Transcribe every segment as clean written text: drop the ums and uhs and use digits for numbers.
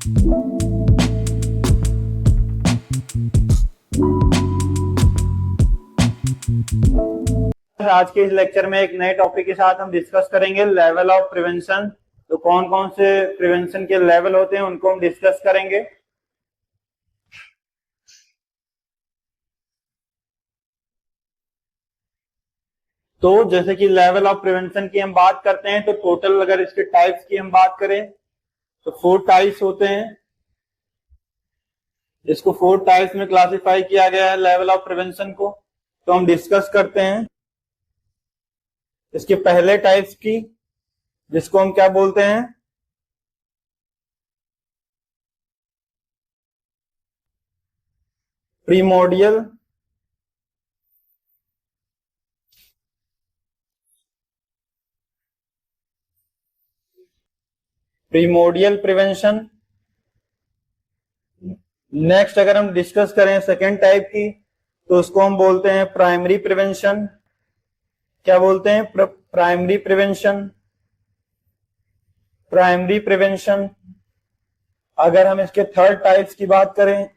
आज के इस लेक्चर में एक नए टॉपिक के साथ हम डिस्कस करेंगे लेवल ऑफ प्रिवेंशन। तो कौन कौन से प्रिवेंशन के लेवल होते हैं उनको हम डिस्कस करेंगे। तो जैसे कि लेवल ऑफ प्रिवेंशन की हम बात करते हैं तो टोटल अगर इसके टाइप्स की हम बात करें तो 4 टाइप्स होते हैं। इसको 4 टाइप्स में क्लासिफाई किया गया है लेवल ऑफ प्रिवेंशन को। तो हम डिस्कस करते हैं इसके पहले टाइप्स की, जिसको हम क्या बोलते हैं, प्रीमोडियल प्रिवेंशन। नेक्स्ट अगर हम डिस्कस करें सेकेंड टाइप की तो उसको हम बोलते हैं प्राइमरी प्रिवेंशन। क्या बोलते हैं? Primary prevention. अगर हम इसके थर्ड टाइप्स की बात करें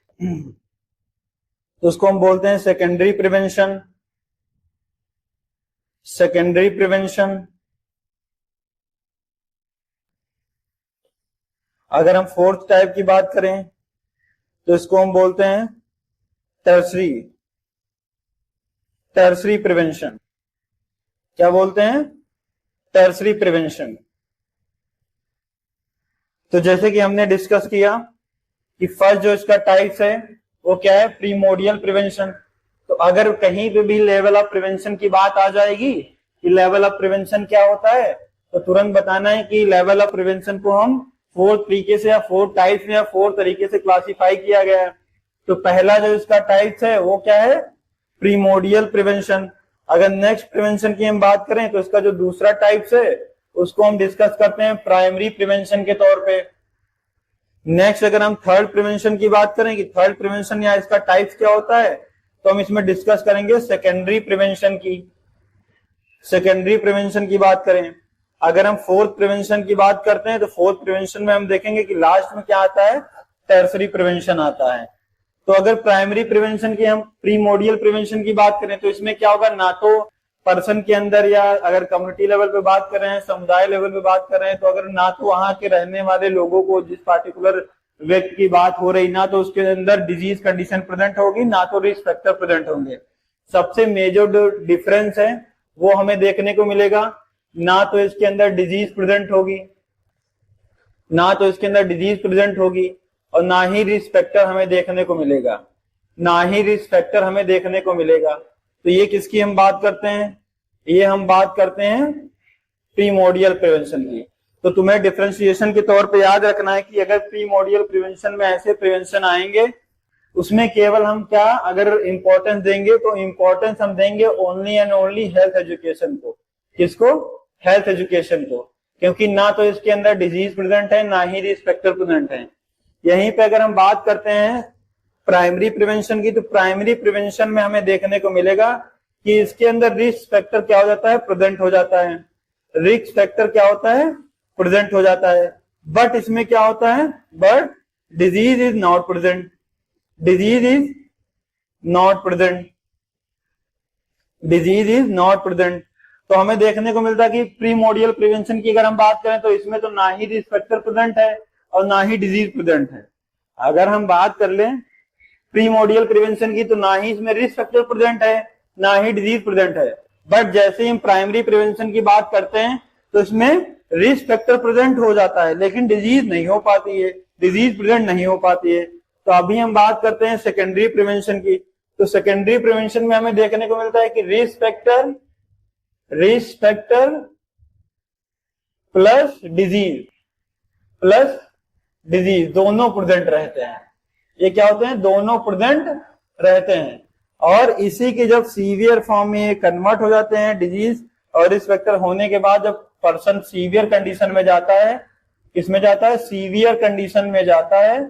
तो उसको हम बोलते हैं सेकेंडरी प्रिवेंशन। अगर हम फोर्थ टाइप की बात करें तो इसको हम बोलते हैं टर्सरी प्रिवेंशन। क्या बोलते हैं? Tertiary prevention. तो जैसे कि हमने डिस्कस किया कि फर्स्ट जो इसका टाइप्स है वो क्या है, प्रीमोडियल प्रिवेंशन। तो अगर कहीं पे भी लेवल ऑफ प्रिवेंशन की बात आ जाएगी कि लेवल ऑफ प्रिवेंशन क्या होता है, तो तुरंत बताना है कि लेवल ऑफ प्रिवेंशन को हम 4 तरीके से या 4 टाइप्स में या 4 तरीके से क्लासिफाई किया गया है। तो पहला जो इसका टाइप्स है वो क्या है, प्रीमोडियल प्रिवेंशन। अगर नेक्स्ट प्रिवेंशन की हम बात करें तो इसका जो दूसरा टाइप्स है उसको हम डिस्कस करते हैं प्राइमरी प्रिवेंशन के तौर पे। नेक्स्ट अगर हम थर्ड प्रिवेंशन की बात करें कि थर्ड प्रिवेंशन या इसका टाइप्स क्या होता है, तो हम इसमें डिस्कस करेंगे सेकेंडरी प्रिवेंशन की बात करें। अगर हम फोर्थ प्रिवेंशन की बात करते हैं तो फोर्थ प्रिवेंशन में हम देखेंगे कि लास्ट में क्या आता है, टर्सरी प्रिवेंशन आता है। तो अगर प्राइमरी प्रिवेंशन की हम प्रीमोडियल प्रिवेंशन की बात करें तो इसमें क्या होगा, ना तो पर्सन के अंदर या अगर कम्युनिटी लेवल पे बात कर रहे हैं, समुदाय लेवल पे बात कर रहे हैं, तो अगर ना तो वहां के रहने वाले लोगों को, जिस पार्टिकुलर व्यक्ति की बात हो रही, ना तो उसके अंदर डिजीज कंडीशन प्रेजेंट होगी, ना तो रिस्क फैक्टर प्रेजेंट होंगे। सबसे मेजर जो डिफरेंस है वो हमें देखने को मिलेगा, ना तो इसके अंदर डिजीज प्रेजेंट होगी और ना ही रिस्क फैक्टर हमें देखने को मिलेगा। तो ये किसकी हम बात करते हैं, ये हम बात करते हैं प्रीमोडियल प्रिवेंशन की। तो तुम्हें डिफरेंशिएशन के तौर पे याद रखना है कि अगर प्रीमोडियल प्रिवेंशन में ऐसे प्रिवेंशन आएंगे उसमें केवल हम क्या अगर इंपॉर्टेंस देंगे तो इंपॉर्टेंस हम देंगे only and only health education को। किसको? हेल्थ एजुकेशन को, क्योंकि ना तो इसके अंदर डिजीज प्रेजेंट है ना ही रिस्क फैक्टर प्रेजेंट है। यहीं पे अगर हम बात करते हैं प्राइमरी प्रिवेंशन की, तो प्राइमरी प्रिवेंशन में हमें देखने को मिलेगा कि इसके अंदर रिस्क फैक्टर क्या हो जाता है, प्रेजेंट हो जाता है। रिस्क फैक्टर क्या होता है, प्रेजेंट हो जाता है। बट इसमें क्या होता है, but disease is not present. तो हमें देखने को मिलता है कि प्रीमोडियल प्रिवेंशन की अगर हम बात करें तो इसमें तो ना ही रिस्क फैक्टर प्रेजेंट है और ना ही डिजीज प्रेजेंट है। अगर हम बात कर लें प्रीमोडियल प्रिवेंशन की तो ना ही इसमें रिस्क फैक्टर प्रेजेंट है ना ही डिजीज प्रेजेंट है। बट जैसे ही हम प्राइमरी प्रिवेंशन की बात करते हैं तो इसमें रिस्क फैक्टर प्रेजेंट हो जाता है लेकिन डिजीज नहीं हो पाती है, डिजीज प्रेजेंट नहीं हो पाती है। तो अभी हम बात करते हैं सेकेंडरी प्रिवेंशन की। तो सेकेंडरी प्रिवेंशन में हमें देखने को मिलता है कि रिस्क फैक्टर प्लस डिजीज दोनों प्रेजेंट रहते हैं। ये क्या होते हैं, दोनों प्रेजेंट रहते हैं। और इसी के जब सीवियर फॉर्म में कन्वर्ट हो जाते हैं डिजीज और रिस्क फैक्टर होने के बाद जब पर्सन सीवियर कंडीशन में जाता है, किसमें जाता है, सीवियर कंडीशन में जाता है,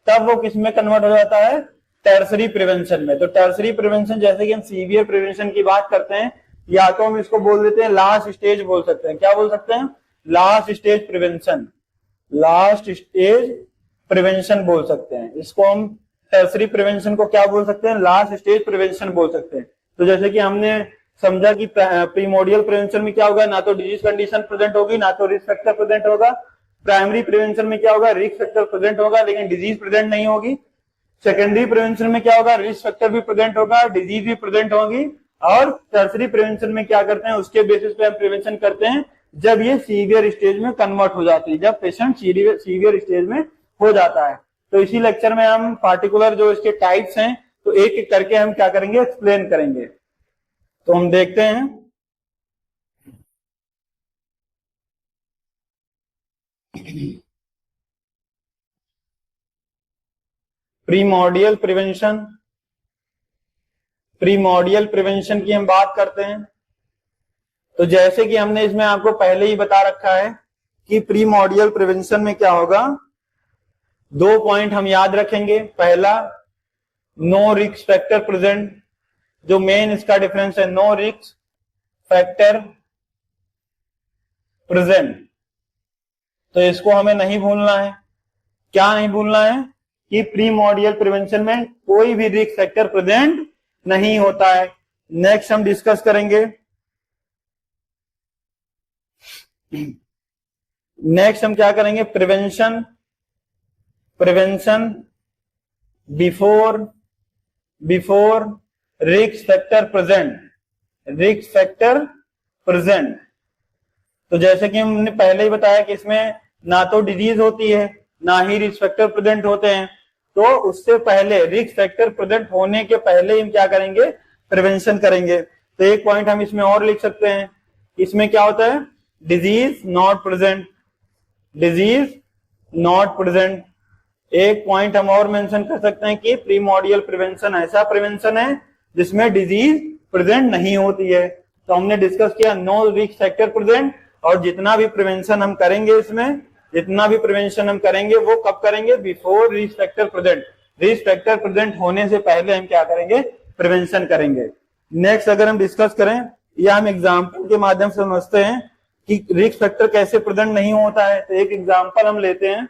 तब वो किसमें कन्वर्ट हो जाता है, टर्सरी प्रिवेंशन में। तो टर्सरी प्रिवेंशन जैसे कि हम सीवियर प्रिवेंशन की बात करते हैं या तो हम इसको बोल देते हैं लास्ट स्टेज बोल सकते हैं। क्या बोल सकते हैं, लास्ट स्टेज प्रिवेंशन बोल सकते हैं। इसको हम टर्सरी प्रिवेंशन को क्या बोल सकते हैं, लास्ट स्टेज प्रिवेंशन बोल सकते हैं। तो जैसे कि हमने समझा कि प्रीमोडियल प्रिवेंशन में क्या होगा, ना तो डिजीज कंडीशन प्रेजेंट होगी ना तो रिस्क फैक्टर प्रेजेंट होगा। प्राइमरी प्रिवेंशन में क्या होगा, रिस्क फैक्टर प्रेजेंट होगा लेकिन डिजीज प्रेजेंट नहीं होगी। सेकेंडरी प्रिवेंशन में क्या होगा, रिस्क फैक्टर भी प्रेजेंट होगा, डिजीज भी प्रेजेंट होगी। और टर्सरी प्रिवेंशन में क्या करते हैं, उसके बेसिस पे हम प्रिवेंशन करते हैं जब ये सीवियर स्टेज में कन्वर्ट हो जाती है, जब पेशेंट सीवियर स्टेज में हो जाता है। तो इसी लेक्चर में हम पार्टिकुलर जो इसके टाइप्स हैं तो एक एक करके हम क्या करेंगे, एक्सप्लेन करेंगे। तो हम देखते हैं। प्रीमोडियल प्रिवेंशन, प्रीमोडियल प्रिवेंशन की हम बात करते हैं। तो जैसे कि हमने इसमें आपको पहले ही बता रखा है कि प्रीमोडियल प्रिवेंशन में क्या होगा, 2 पॉइंट हम याद रखेंगे। पहला, नो रिस्क फैक्टर प्रेजेंट, जो मेन इसका डिफरेंस है, नो रिस्क फैक्टर प्रेजेंट। तो इसको हमें नहीं भूलना है। क्या नहीं भूलना है कि प्रीमोडियल प्रिवेंशन में कोई भी रिस्क फैक्टर प्रेजेंट नहीं होता है। नेक्स्ट हम डिस्कस करेंगे, नेक्स्ट हम क्या करेंगे, prevention, prevention before risk factor present, risk factor present. तो जैसे कि हमने पहले ही बताया कि इसमें ना तो डिजीज होती है ना ही रिस्क फैक्टर प्रेजेंट होते हैं। तो उससे पहले, रिस्क फैक्टर प्रेजेंट होने के पहले हम क्या करेंगे, प्रिवेंशन करेंगे। तो एक पॉइंट हम इसमें और लिख सकते हैं, इसमें क्या होता है, disease not present, disease not present. एक पॉइंट हम और मेंशन कर सकते हैं कि प्रीमोडियल प्रिवेंशन ऐसा प्रिवेंशन है जिसमें डिजीज प्रेजेंट नहीं होती है। तो हमने डिस्कस किया नो रिस्क फैक्टर प्रेजेंट, और जितना भी प्रिवेंशन हम करेंगे इसमें, जितना भी प्रिवेंशन हम करेंगे वो कब करेंगे, before risk factor present. Risk factor present होने से पहले हम क्या करेंगे, प्रिवेंशन करेंगे। नेक्स्ट अगर हम डिस्कस करें या हम एग्जाम्पल के माध्यम से समझते हैं कि रिस्क फैक्टर कैसे प्रेजेंट नहीं होता है। तो एक एग्जाम्पल हम लेते हैं,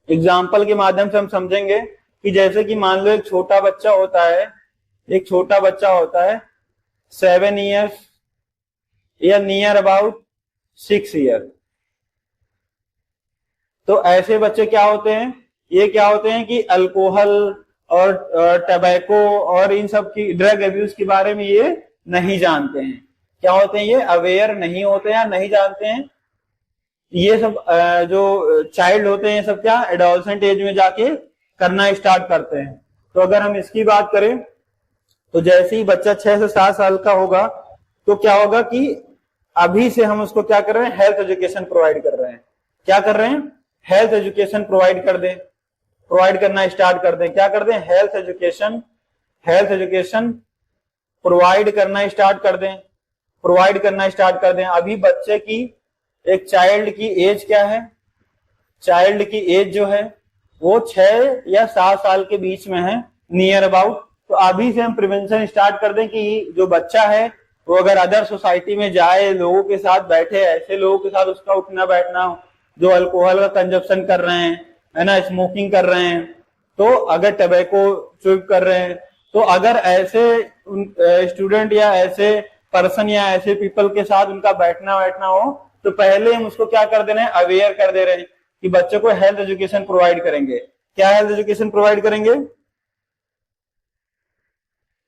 एग्जाम्पल के माध्यम से हम समझेंगे कि जैसे कि मान लो एक छोटा बच्चा होता है, एक छोटा बच्चा होता है 7 ईयर्स या नियर अबाउट 6 ईयर। तो ऐसे बच्चे क्या होते हैं, ये क्या होते हैं कि अल्कोहल और टबैको और इन सब की ड्रग अब्यूज के बारे में ये नहीं जानते हैं। क्या होते हैं, ये अवेयर नहीं होते हैं, नहीं जानते हैं। ये सब जो चाइल्ड होते हैं, ये सब क्या एडोलसेंट एज में जाके करना स्टार्ट करते हैं। तो अगर हम इसकी बात करें तो जैसे ही बच्चा 6 से 7 साल का होगा तो क्या होगा कि अभी से हम उसको क्या कर रहे हैं, हेल्थ एजुकेशन प्रोवाइड कर रहे हैं। क्या कर रहे हैं, हेल्थ एजुकेशन प्रोवाइड कर दें, प्रोवाइड करना स्टार्ट कर दें। क्या कर दें, health education, health education provide करना स्टार्ट कर दें, प्रोवाइड करना स्टार्ट कर दें। अभी बच्चे की, एक चाइल्ड की एज क्या है, चाइल्ड की एज जो है वो 6 या 7 साल के बीच में है, नियर अबाउट। तो अभी से हम प्रिवेंशन स्टार्ट कर दें कि जो बच्चा है वो अगर अदर सोसाइटी में जाए, लोगों के साथ बैठे, ऐसे लोगों के साथ उसका उठना बैठना जो अल्कोहल का कंजप्शन कर रहे हैं, है ना, स्मोकिंग कर रहे हैं, तो अगर टबैको चुप कर रहे हैं, तो अगर ऐसे स्टूडेंट या ऐसे पर्सन या ऐसे पीपल के साथ उनका बैठना बैठना हो तो पहले हम उसको क्या कर दे रहे हैं, अवेयर कर दे रहे हैं कि बच्चे को हेल्थ एजुकेशन प्रोवाइड करेंगे। क्या हेल्थ एजुकेशन प्रोवाइड करेंगे,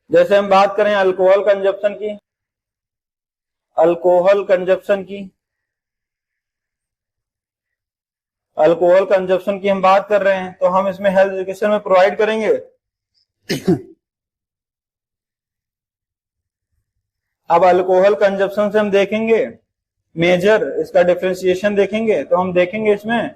जैसे हम बात करें अल्कोहल कंजप्शन की, अल्कोहल कंजप्शन की, अल्कोहल कंजप्शन की हम बात कर रहे हैं तो हम इसमें हेल्थ एजुकेशन में प्रोवाइड करेंगे। अब अल्कोहल कंजप्शन से हम देखेंगे मेजर, इसका डिफरेंशिएशन देखेंगे तो हम देखेंगे इसमें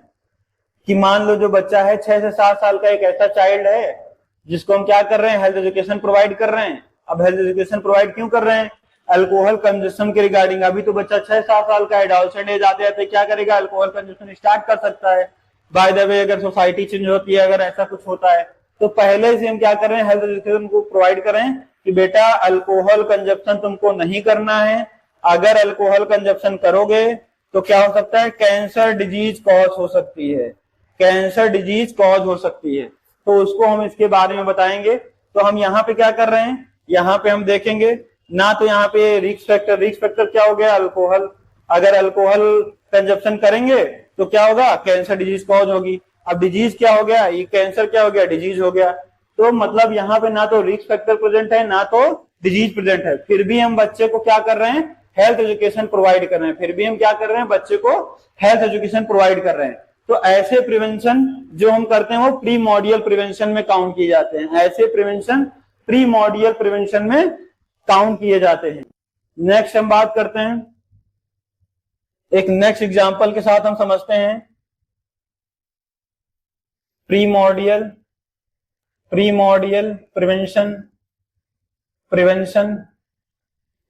कि मान लो जो बच्चा है 6 से 7 साल का, एक ऐसा चाइल्ड है जिसको हम क्या कर रहे हैं, हेल्थ एजुकेशन प्रोवाइड कर रहे हैं। अब हेल्थ एजुकेशन प्रोवाइड क्यों कर रहे हैं, अल्कोहल कंजप्शन के रिगार्डिंग। अभी तो बच्चा 6-7 साल का एडोलसेंट एज आते आते क्या करेगा, अल्कोहल कंजप्शन स्टार्ट कर सकता है। बाय द वे अगर सोसाइटी चेंज होती है, अगर ऐसा कुछ होता है तो पहले से हम क्या कर रहे हैं, हेल्थ एजुकेशन को प्रोवाइड कर रहे हैं कि बेटा अल्कोहल कंजप्शन तुमको नहीं करना है। अगर अल्कोहल कंजप्शन करोगे तो क्या हो सकता है, कैंसर डिजीज कॉज हो सकती है, कैंसर डिजीज कॉज हो सकती है, तो उसको हम इसके बारे में बताएंगे। तो हम यहाँ पे क्या कर रहे हैं, यहाँ पे हम देखेंगे ना, तो यहाँ पे रिस्क फैक्टर क्या हो गया, अल्कोहल। अगर अल्कोहल कंजप्शन करेंगे तो क्या होगा, कैंसर डिजीज कॉज होगी। अब डिजीज क्या हो गया, ये कैंसर क्या हो गया, डिजीज हो गया। तो मतलब यहाँ पे ना तो रिस्क फैक्टर प्रेजेंट है ना तो डिजीज प्रेजेंट है, फिर भी हम बच्चे को क्या कर रहे हैं, हेल्थ एजुकेशन प्रोवाइड कर रहे हैं, फिर भी हम क्या कर रहे हैं, बच्चे को हेल्थ एजुकेशन प्रोवाइड कर रहे हैं। तो ऐसे प्रिवेंशन जो हम करते हैं वो प्री मॉडियल प्रिवेंशन में काउंट किए जाते हैं, ऐसे प्रिवेंशन प्री मॉडियल प्रिवेंशन में काउंट किए जाते हैं। नेक्स्ट हम बात करते हैं, एक नेक्स्ट एग्जांपल के साथ हम समझते हैं प्रीमोडियल प्रिवेंशन।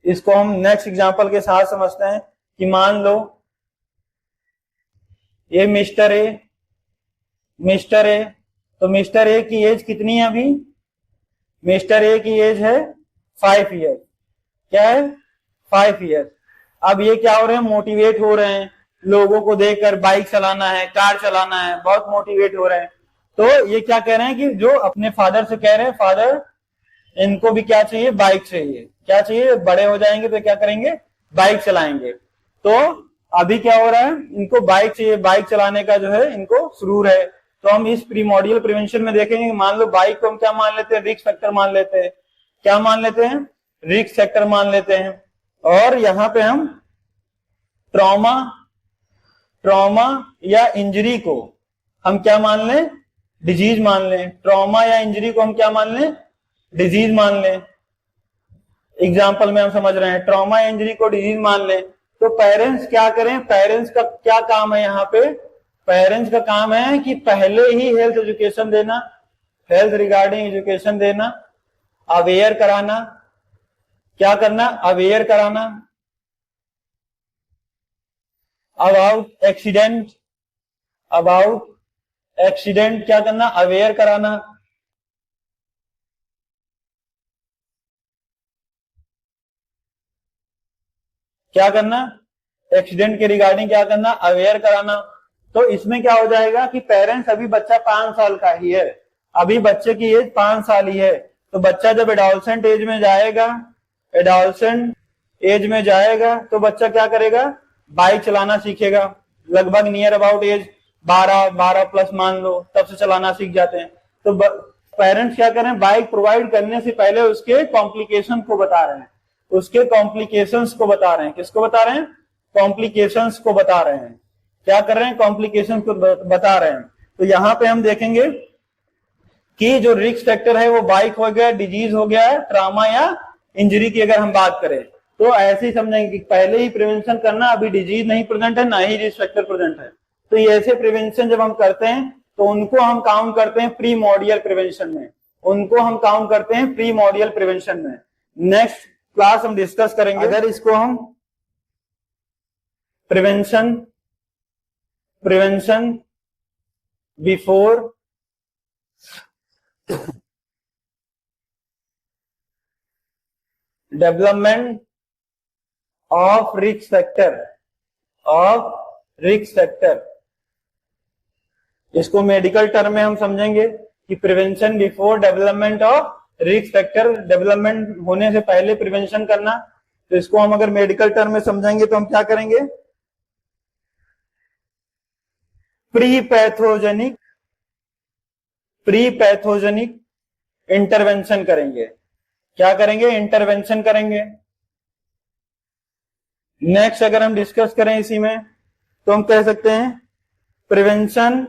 इसको हम नेक्स्ट एग्जांपल के साथ समझते हैं कि मान लो ये मिस्टर ए, तो मिस्टर ए की एज कितनी है अभी, मिस्टर ए की एज है 5 ईयर, क्या है 5 ईयर। अब ये क्या हो रहे हैं, मोटिवेट हो रहे हैं, लोगों को देखकर बाइक चलाना है, कार चलाना है, बहुत मोटिवेट हो रहे हैं। तो ये क्या कह रहे हैं कि जो अपने फादर से कह रहे हैं, फादर इनको भी क्या चाहिए, बाइक चाहिए, क्या चाहिए, बड़े हो जाएंगे तो क्या करेंगे, बाइक चलाएंगे। तो अभी क्या हो रहा है, इनको बाइक चाहिए, बाइक चलाने का जो है इनको सुरूर है। तो हम इस प्रीमोडियल प्रिवेंशन में देखेंगे, मान लो बाइक को हम क्या मान लेते हैं, रिस्क फैक्टर मान लेते हैं, क्या मान लेते हैं, रिस्क फैक्टर मान लेते हैं। और यहां पे हम ट्रॉमा या इंजरी को हम क्या मान लें, डिजीज मान लें। ट्रॉमा या इंजरी को हम क्या मान लें, डिजीज मान लें। एग्जाम्पल में हम समझ रहे हैं, ट्रॉमा या इंजरी को डिजीज मान लें। तो पेरेंट्स क्या करें, पेरेंट्स का क्या काम है, यहाँ पे पेरेंट्स का काम है कि पहले ही हेल्थ एजुकेशन देना, हेल्थ रिगार्डिंग एजुकेशन देना, अवेयर कराना, क्या करना, अवेयर कराना अबाउट एक्सीडेंट, क्या करना, अवेयर कराना। क्या करना, एक्सीडेंट के रिगार्डिंग क्या करना, अवेयर कराना। तो इसमें क्या हो जाएगा कि पेरेंट्स, अभी बच्चा 5 साल का ही है, अभी बच्चे की एज 5 साल ही है, तो बच्चा जब एडोलसेंट एज में जाएगा, तो बच्चा क्या करेगा, बाइक चलाना सीखेगा। लगभग नियर अबाउट एज 12 प्लस मान लो, तब से चलाना सीख जाते हैं। तो पेरेंट्स क्या कर रहे हैं, बाइक प्रोवाइड करने से पहले उसके कॉम्प्लिकेशन को बता रहे हैं, उसके कॉम्प्लिकेशंस को बता रहे हैं। किसको बता रहे हैं, कॉम्प्लिकेशंस को बता रहे हैं। क्या कर रहे हैं, कॉम्प्लिकेशंस को बता रहे हैं। तो यहां पे हम देखेंगे कि जो रिस्क फैक्टर है वो बाइक हो गया, डिजीज हो गया है, ट्रामा या इंजरी की अगर हम बात करें तो ऐसे ही समझेंगे कि पहले ही प्रिवेंशन करना, अभी डिजीज नहीं प्रेजेंट है, ना ही रिस्क फैक्टर प्रेजेंट है। तो ये ऐसे प्रिवेंशन जब हम करते हैं तो उनको हम काउंट करते हैं प्री मॉडियल प्रिवेंशन में, उनको हम काउंट करते हैं प्री मॉडियल प्रिवेंशन में। नेक्स्ट क्लास हम डिस्कस करेंगे, अगर इसको हम prevention before development of risk factor, इसको मेडिकल टर्म में हम समझेंगे कि prevention before development of risk factor, development होने से पहले प्रिवेंशन करना। तो इसको हम अगर मेडिकल टर्म में समझेंगे तो हम क्या करेंगे, प्री पैथोजेनिक इंटरवेंशन करेंगे। क्या करेंगे, इंटरवेंशन करेंगे। नेक्स्ट अगर हम डिस्कस करें इसी में तो हम कह सकते हैं प्रिवेंशन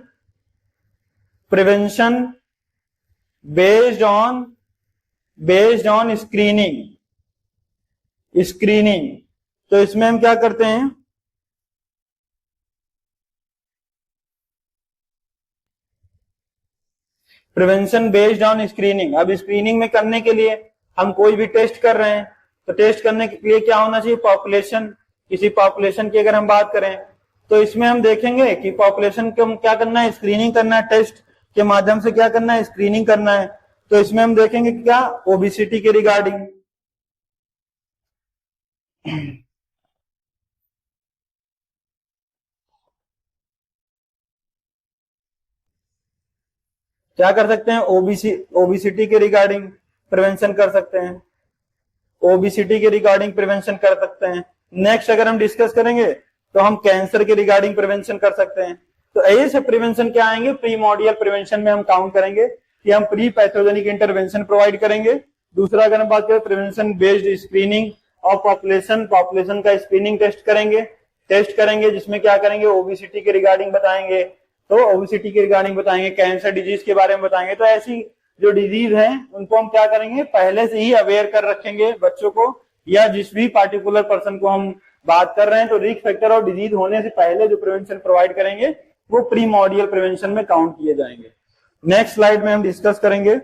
बेस्ड ऑन स्क्रीनिंग। तो इसमें हम क्या करते हैं, प्रिवेंशन बेस्ड ऑन स्क्रीनिंग। अब स्क्रीनिंग में करने के लिए हम कोई भी टेस्ट कर रहे हैं, तो टेस्ट करने के लिए क्या होना चाहिए, पॉपुलेशन। किसी पॉपुलेशन की अगर हम बात करें तो इसमें हम देखेंगे कि पॉपुलेशन को क्या करना है, स्क्रीनिंग करना है, टेस्ट के माध्यम से क्या करना है, स्क्रीनिंग करना है। तो इसमें हम देखेंगे क्या, ओबेसिटी के रिगार्डिंग, क्या कर सकते हैं, ओबीसिटी के रिगार्डिंग प्रिवेंशन कर सकते हैं, ओबीसिटी के रिगार्डिंग प्रिवेंशन कर सकते हैं। नेक्स्ट अगर हम डिस्कस करेंगे तो हम कैंसर के रिगार्डिंग प्रिवेंशन कर सकते हैं। तो ऐसे प्रिवेंशन क्या आएंगे, प्रीमोडियल प्रिवेंशन में हम काउंट करेंगे कि हम प्री पैथोजेनिक इंटरवेंशन प्रोवाइड करेंगे। दूसरा अगर हम बात करें prevention based screening of population, population का स्क्रीनिंग टेस्ट करेंगे जिसमें क्या करेंगे, ओबीसिटी के रिगार्डिंग बताएंगे, तो ओबीसिटी के रिगार्डिंग बताएंगे, कैंसर डिजीज के बारे में बताएंगे। तो ऐसी जो डिजीज है उनको हम क्या करेंगे, पहले से ही अवेयर कर रखेंगे बच्चों को, या जिस भी पार्टिकुलर पर्सन को हम बात कर रहे हैं। तो रिस्क फैक्टर और डिजीज होने से पहले जो प्रिवेंशन प्रोवाइड करेंगे वो प्रीमोडियल प्रिवेंशन में काउंट किए जाएंगे। नेक्स्ट स्लाइड में हम डिस्कस करेंगे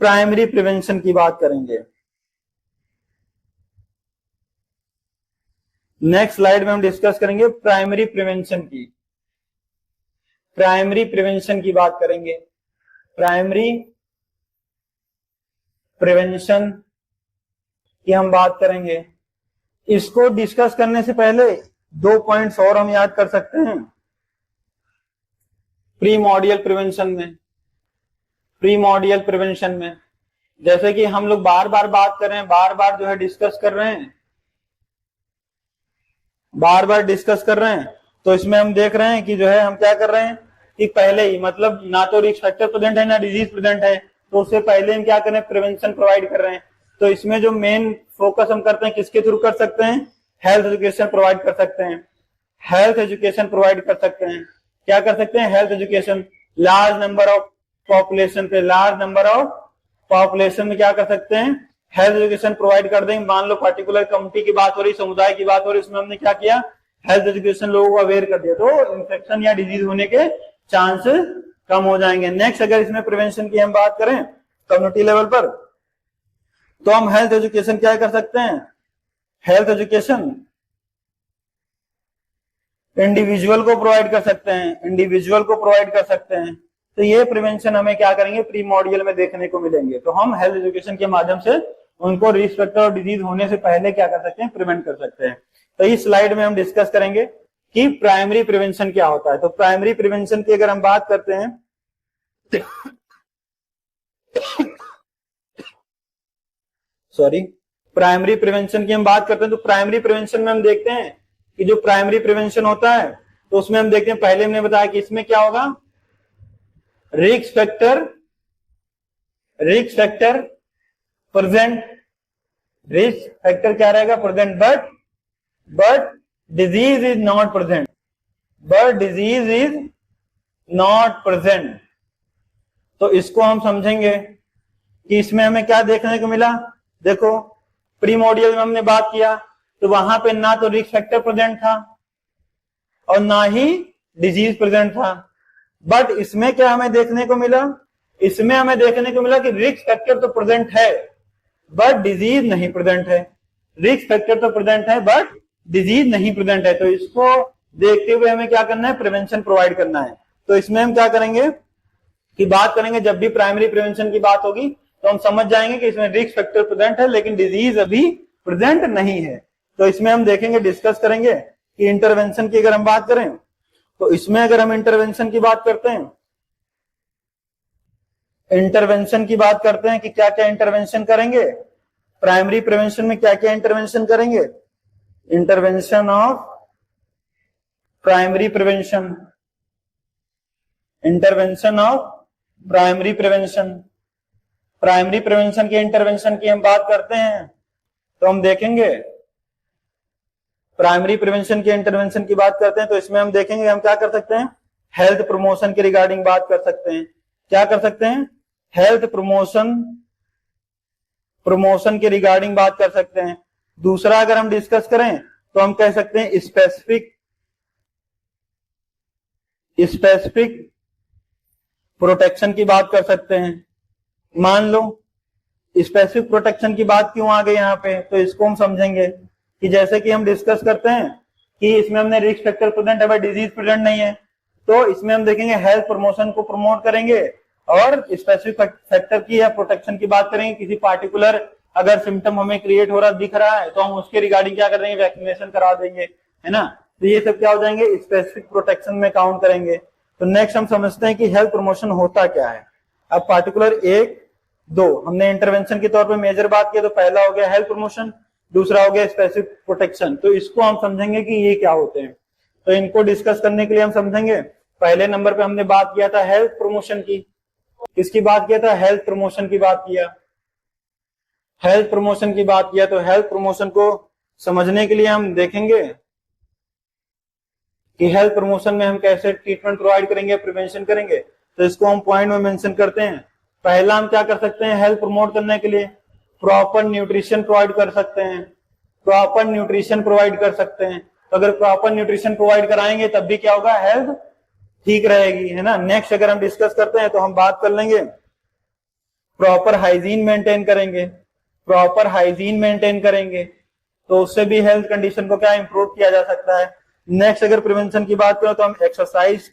प्राइमरी प्रिवेंशन की बात करेंगे। नेक्स्ट स्लाइड में हम डिस्कस करेंगे प्राइमरी प्रिवेंशन की बात करेंगे। प्राइमरी प्रिवेंशन की हम बात करेंगे। इसको डिस्कस करने से पहले 2 पॉइंट्स और हम याद कर सकते हैं प्रीमोडियल प्रिवेंशन में, जैसे कि हम लोग बार बार बात कर रहे हैं, बार बार जो है डिस्कस कर रहे हैं, तो इसमें हम देख रहे हैं कि जो है हम क्या कर रहे हैं कि पहले ही, मतलब ना तो रिस्क फैक्टर प्रेजेंट है ना डिजीज प्रेजेंट है, तो उससे पहले हम क्या कर रहे हैं, प्रिवेंशन प्रोवाइड कर रहे हैं। तो इसमें जो मेन फोकस हम करते हैं किसके थ्रू कर सकते हैं, हेल्थ एजुकेशन प्रोवाइड कर सकते हैं। क्या कर सकते हैं, health education. Large number of population में क्या कर सकते हैं, हेल्थ एजुकेशन प्रोवाइड कर देंगे। मान लो पार्टिकुलर कम्युनिटी की बात हो रही, समुदाय की बात हो रही, इसमें हमने क्या किया, हेल्थ एजुकेशन लोगों को अवेयर कर दिया, तो इन्फेक्शन या डिजीज होने के चांसेस कम हो जाएंगे। नेक्स्ट अगर इसमें प्रिवेंशन की हम बात करें कम्युनिटी लेवल पर, तो हम हेल्थ एजुकेशन क्या कर सकते हैं, हेल्थ एजुकेशन इंडिविजुअल को प्रोवाइड कर सकते हैं। तो ये प्रिवेंशन हमें क्या करेंगे, प्रीमोडियल में देखने को मिलेंगे। तो हम हेल्थ एजुकेशन के माध्यम से उनको रिस्क फैक्टर और डिजीज होने से पहले क्या कर सकते हैं, प्रिवेंट कर सकते हैं। तो इस स्लाइड में हम डिस्कस करेंगे कि प्राइमरी प्रिवेंशन क्या होता है। तो प्राइमरी प्रिवेंशन की अगर हम बात करते हैं प्राइमरी प्रिवेंशन की हम बात करते हैं, तो प्राइमरी प्रिवेंशन में हम देखते हैं कि जो प्राइमरी प्रिवेंशन होता है तो उसमें हम देखते हैं, पहले हमने बताया कि इसमें क्या होगा, risk factor present, risk factor क्या रहेगा, present, but disease is not present. तो इसको हम समझेंगे कि इसमें हमें क्या देखने को मिला। देखो प्रीमोडियल में हमने बात किया तो वहां पे ना तो रिस्क फैक्टर प्रेजेंट था और ना ही डिजीज प्रेजेंट था, बट इसमें क्या हमें देखने को मिला, इसमें हमें देखने को मिला कि रिस्क फैक्टर तो प्रेजेंट है बट डिजीज नहीं प्रेजेंट है, रिस्क फैक्टर तो प्रेजेंट है बट डिजीज नहीं प्रेजेंट है। तो इसको देखते हुए हमें क्या करना है, प्रिवेंशन प्रोवाइड करना है। तो इसमें हम क्या करेंगे कि बात करेंगे, जब भी प्राइमरी प्रिवेंशन की बात होगी तो हम समझ जाएंगे कि इसमें रिस्क फैक्टर प्रेजेंट है लेकिन डिजीज अभी प्रेजेंट नहीं है। तो इसमें हम देखेंगे, डिस्कस करेंगे कि इंटरवेंशन की अगर हम बात करें तो इसमें अगर हम इंटरवेंशन की बात करते हैं, कि क्या क्या इंटरवेंशन करेंगे प्राइमरी प्रिवेंशन में, क्या क्या इंटरवेंशन करेंगे, intervention of primary prevention, primary prevention के इंटरवेंशन की हम बात करते हैं तो हम देखेंगे, प्राइमरी प्रिवेंशन के इंटरवेंशन की बात करते हैं तो इसमें हम देखेंगे हम क्या कर सकते हैं, हेल्थ प्रमोशन के रिगार्डिंग बात कर सकते हैं। क्या कर सकते हैं, हेल्थ प्रमोशन के रिगार्डिंग बात कर सकते हैं। दूसरा अगर हम डिस्कस करें तो हम कह सकते हैं स्पेसिफिक प्रोटेक्शन की बात कर सकते हैं। मान लो स्पेसिफिक प्रोटेक्शन की बात क्यों आ गई यहाँ पे, तो इसको हम समझेंगे कि जैसे कि हम डिस्कस करते हैं कि इसमें हमने रिस्क फैक्टर प्रेजेंट है बट डिजीज प्रेजेंट नहीं है, तो इसमें हम देखेंगे हेल्थ प्रमोशन को प्रमोट करेंगे और स्पेसिफिक फैक्टर की या प्रोटेक्शन की बात करेंगे। किसी पार्टिकुलर अगर सिम्टम हमें क्रिएट हो रहा दिख रहा है तो हम उसके रिगार्डिंग क्या कर देंगे, वैक्सीनेशन करा देंगे, है ना। तो ये सब क्या हो जाएंगे, स्पेसिफिक प्रोटेक्शन में काउंट करेंगे। तो नेक्स्ट हम समझते हैं कि हेल्थ प्रमोशन होता क्या है। अब पार्टिकुलर 1, 2 हमने इंटरवेंशन के तौर पे मेजर बात किया, तो पहला हो गया हेल्थ प्रमोशन, दूसरा हो गया स्पेसिफिक प्रोटेक्शन। तो इसको हम समझेंगे कि ये क्या होते हैं। तो इनको डिस्कस करने के लिए हम समझेंगे, पहले नंबर पे हमने बात किया था हेल्थ प्रमोशन की। किसकी बात किया था, हेल्थ प्रमोशन की बात किया, हेल्थ प्रमोशन की बात किया। तो हेल्थ प्रमोशन को समझने के लिए हम देखेंगे कि हेल्थ प्रमोशन में हम कैसे ट्रीटमेंट प्रोवाइड करेंगे, प्रिवेंशन करेंगे। तो इसको हम पॉइंट में मेंशन करते हैं। पहला हम क्या कर सकते हैं, हेल्थ प्रमोट करने के लिए प्रॉपर न्यूट्रिशन प्रोवाइड कर सकते हैं, प्रॉपर न्यूट्रिशन प्रोवाइड कर सकते हैं। तो अगर प्रॉपर न्यूट्रिशन प्रोवाइड कराएंगे तब भी क्या होगा, हेल्थ ठीक रहेगी, है ना। नेक्स्ट अगर हम डिस्कस करते हैं तो हम बात कर लेंगे प्रॉपर हाइजीन मेंटेन करेंगे, प्रॉपर हाइजीन मेंटेन करेंगे तो उससे भी हेल्थ कंडीशन को क्या इंप्रूव किया जा सकता है। नेक्स्ट अगर प्रिवेंशन की बात करें तो हम एक्सरसाइज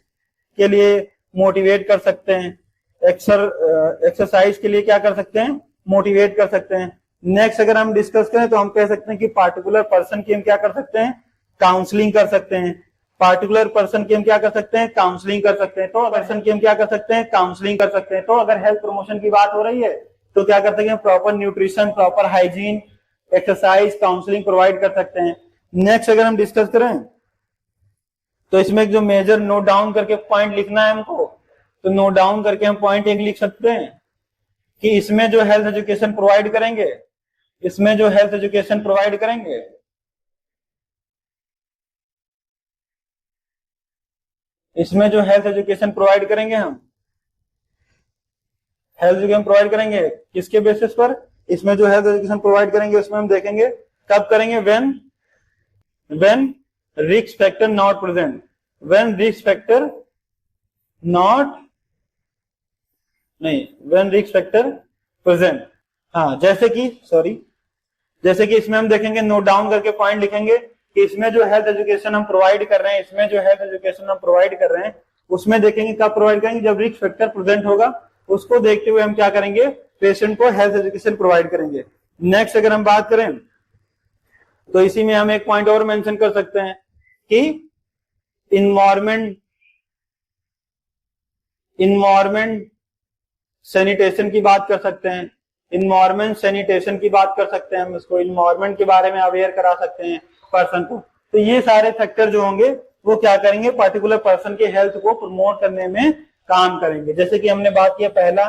के लिए मोटिवेट कर सकते हैं, एक्सरसाइज के लिए क्या कर सकते हैं, मोटिवेट कर सकते हैं। नेक्स्ट अगर हम डिस्कस करें तो हम कह सकते हैं कि पार्टिकुलर पर्सन की हम क्या कर सकते हैं, काउंसलिंग कर सकते हैं, पार्टिकुलर पर्सन की हम क्या कर सकते हैं, काउंसलिंग कर सकते हैं। तो पर्सन की हम क्या कर सकते हैं, काउंसलिंग कर सकते हैं। तो अगर हेल्थ प्रमोशन की बात हो रही है तो क्या कर सकते हैं, proper nutrition, proper hygiene, exercise, counselling provide कर सकते हैं। नेक्स्ट अगर हम डिस्कस करें तो इसमें जो मेजर नोट डाउन करके पॉइंट लिखना है हमको, तो नोट डाउन करके हम पॉइंट एक लिख सकते हैं कि इसमें जो हेल्थ एजुकेशन प्रोवाइड करेंगे, इसमें जो हेल्थ एजुकेशन प्रोवाइड करेंगे, इसमें जो हेल्थ एजुकेशन प्रोवाइड करेंगे, हम हेल्थ एजुकेशन प्रोवाइड करेंगे किसके बेसिस पर, इसमें जो हेल्थ एजुकेशन प्रोवाइड करेंगे उसमें हम देखेंगे कब करेंगे, when risk factor not present, when risk factor not नहीं, व्हेन रिस्क फैक्टर प्रेजेंट। हाँ, जैसे कि इसमें हम देखेंगे, नोट डाउन करके पॉइंट लिखेंगे कि इसमें जो हेल्थ एजुकेशन हम प्रोवाइड कर रहे हैं, इसमें जो हेल्थ एजुकेशन हम प्रोवाइड कर रहे हैं उसमें देखेंगे कब प्रोवाइड करेंगे, जब रिस्क फैक्टर प्रेजेंट होगा। उसको देखते हुए हम क्या करेंगे, पेशेंट को हेल्थ एजुकेशन प्रोवाइड करेंगे। नेक्स्ट अगर हम बात करें तो इसी में हम एक पॉइंट और मेंशन कर सकते हैं कि इन्वायरमेंट सैनिटेशन की बात कर सकते हैं, इन्वायरमेंट सैनिटेशन की बात कर सकते हैं, हम इसको इन्वायरमेंट के बारे में अवेयर करा सकते हैं पर्सन को। तो ये सारे फैक्टर जो होंगे वो क्या करेंगे, पर्टिकुलर पर्सन के हेल्थ को प्रमोट करने में काम करेंगे। जैसे कि हमने बात किया, पहला